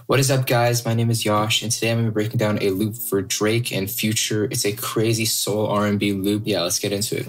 What is up, guys? My name is Yash, and today I'm going to be breaking down a loop for Drake and Future. It's a crazy soul R&B loop. Yeah, let's get into it.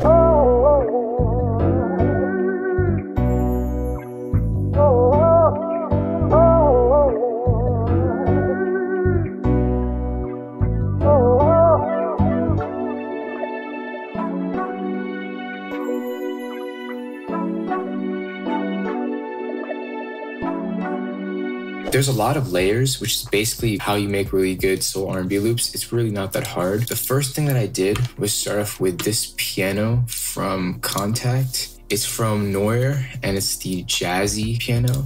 There's a lot of layers, which is basically how you make really good soul R&B loops. It's really not that hard. The first thing that I did was start off with this piano from Contact. It's from Noir, and it's the jazzy piano.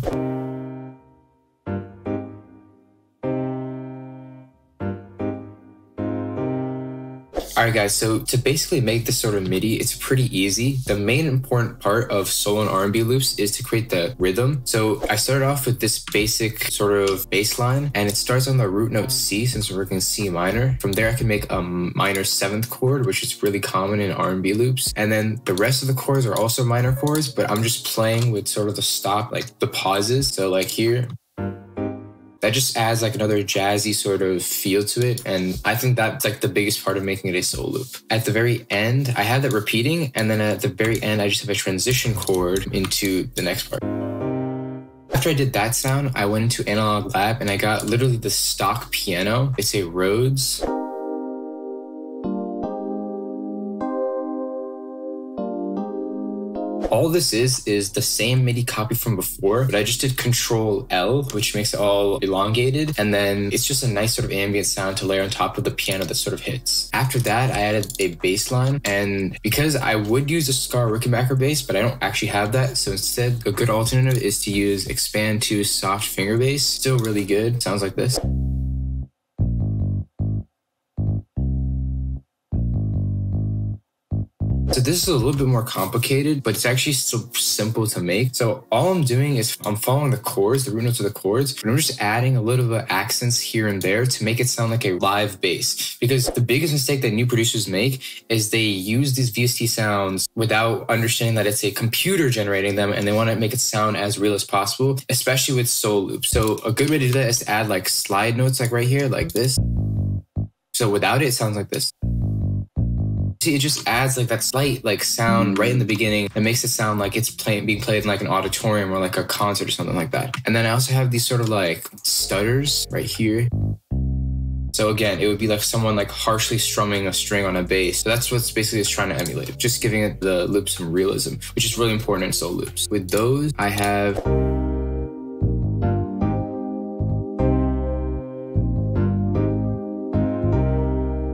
Alright guys, so to basically make this sort of MIDI, it's pretty easy. The main important part of soul and R&B loops is to create the rhythm. So I started off with this basic sort of bass line, and it starts on the root note C since we're working C minor. From there I can make a minor 7th chord, which is really common in R&B loops. And then the rest of the chords are also minor chords, but I'm just playing with sort of the stop, like the pauses. So like here. That just adds like another jazzy sort of feel to it. And I think that's like the biggest part of making it a soul loop. At the very end, I have that repeating. And then at the very end, I just have a transition chord into the next part. After I did that sound, I went into Analog Lab and I got literally the stock piano. It's a RHODES. All this is the same MIDI copy from before, but I just did Control L, which makes it all elongated. And then it's just a nice sort of ambient sound to layer on top of the piano that sort of hits. After that, I added a bass line. And because I would use a Scar Rickenbacker bass, but I don't actually have that. So instead, a good alternative is to use Expand 2 soft finger bass. Still really good. Sounds like this. So this is a little bit more complicated, but it's actually still simple to make. So all I'm doing is I'm following the chords, the root notes of the chords, and I'm just adding a little bit of accents here and there to make it sound like a live bass. Because the biggest mistake that new producers make is they use these VST sounds without understanding that it's a computer generating them, and they want to make it sound as real as possible, especially with soul loops. So a good way to do that is to add like slide notes like right here, like this. So without it, it sounds like this. It just adds like that slight like sound right in the beginning and makes it sound like it's being played in like an auditorium or like a concert or something like that. And then I also have these sort of like stutters right here. So again, it would be like someone like harshly strumming a string on a bass. So that's what's basically it's trying to emulate. Just giving it the loop some realism, which is really important in soul loops. With those, I have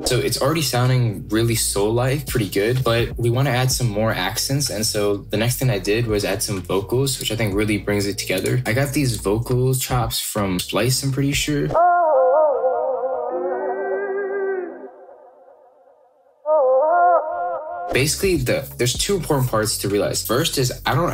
so it's already sounding really soul-like, pretty good, but we want to add some more accents. And so the next thing I did was add some vocals, which I think really brings it together. I got these vocal chops from Splice, I'm pretty sure. Basically, there's two important parts to realize. First is I don't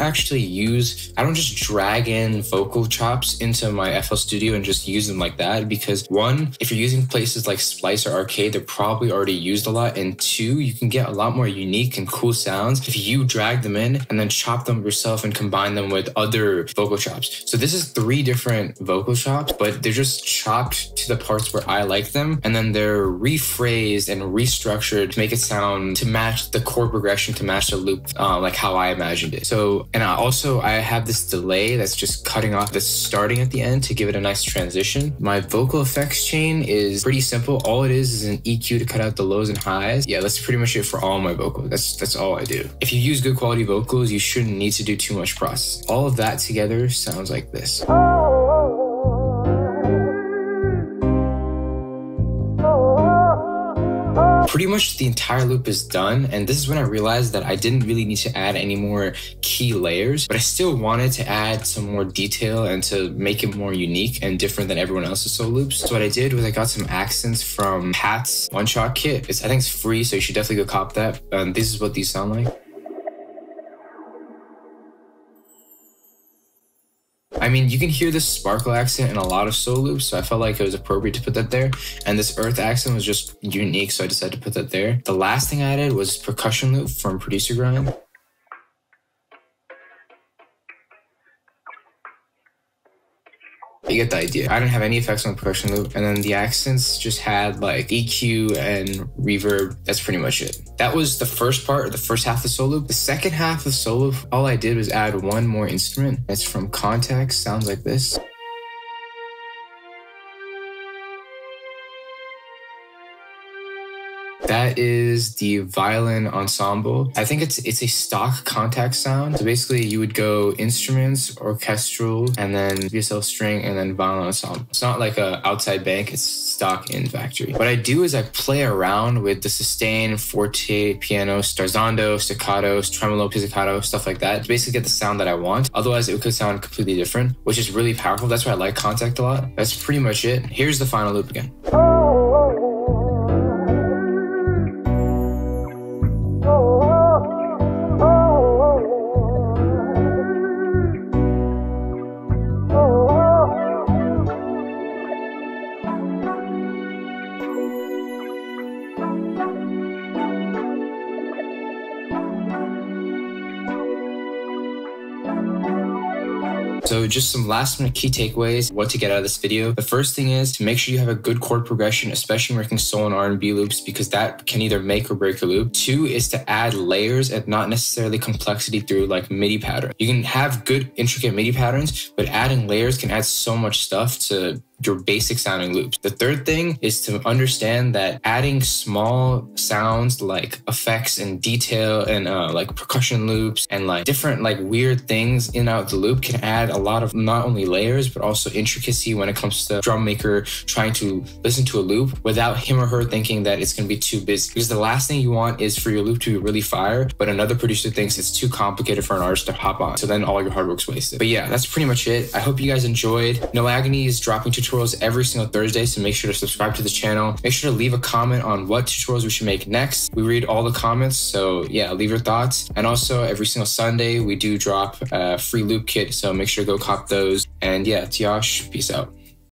just drag in vocal chops into my FL Studio and just use them like that, because one, if you're using places like Splice or Arcade, they're probably already used a lot, and two, you can get a lot more unique and cool sounds if you drag them in and then chop them yourself and combine them with other vocal chops. So this is 3 different vocal chops, but they're just chopped to the parts where I like them, and then they're rephrased and restructured to make it sound to match the chord progression, to match the loop like how I imagined it. So, and I have this delay that's just cutting off the starting at the end to give it a nice transition. My vocal effects chain is pretty simple. All it is an EQ to cut out the lows and highs. Yeah, that's pretty much it for all my vocals. That's all I do. If you use good quality vocals, you shouldn't need to do too much processing. All of that together sounds like this. Pretty much the entire loop is done, and this is when I realized that I didn't really need to add any more key layers, but I still wanted to add some more detail and to make it more unique and different than everyone else's soul loops. So what I did was I got some accents from Pat's one-shot kit. I think it's free, so you should definitely go cop that. This is what these sound like. I mean, you can hear this sparkle accent in a lot of soul loops, so I felt like it was appropriate to put that there. And this earth accent was just unique, so I decided to put that there. The last thing I added was percussion loop from Producer Grind. you get the idea. I didn't have any effects on the percussion loop. And then the accents just had like EQ and reverb. That's pretty much it. That was the first part, the first half of the solo loop. The second half of the solo loop, all I did was add one more instrument. It's from Context, sounds like this. That is the violin ensemble. I think it's a stock Contact sound. So basically you would go instruments, orchestral, and then VSL string, and then violin ensemble. It's not like a outside bank, it's stock in factory. What I do is I play around with the sustain, forte, piano, starzando, staccato, tremolo, pizzicato, stuff like that to basically get the sound that I want. Otherwise it could sound completely different, which is really powerful. That's why I like Contact a lot. That's pretty much it. Here's the final loop again. So just some last minute key takeaways, what to get out of this video. The first thing is to make sure you have a good chord progression, especially when working soul and R&B loops, because that can either make or break a loop. 2 is to add layers and not necessarily complexity through like MIDI pattern. You can have good intricate MIDI patterns, but adding layers can add so much stuff to your basic sounding loops. The third thing is to understand that adding small sounds like effects and detail and like percussion loops and like different like weird things in and out the loop can add a lot of not only layers but also intricacy when it comes to drum maker trying to listen to a loop without him or her thinking that it's going to be too busy. Because the last thing you want is for your loop to be really fire, but another producer thinks it's too complicated for an artist to hop on. So then all your hard work's wasted. But yeah, that's pretty much it. I hope you guys enjoyed. No Agony is dropping tutorials every single Thursday, so make sure to subscribe to the channel. Make sure to leave a comment on what tutorials we should make next. We read all the comments, so yeah, leave your thoughts. And also every single Sunday we do drop a free loop kit, so make sure to go cop those. And yeah, it's Yash. Peace out.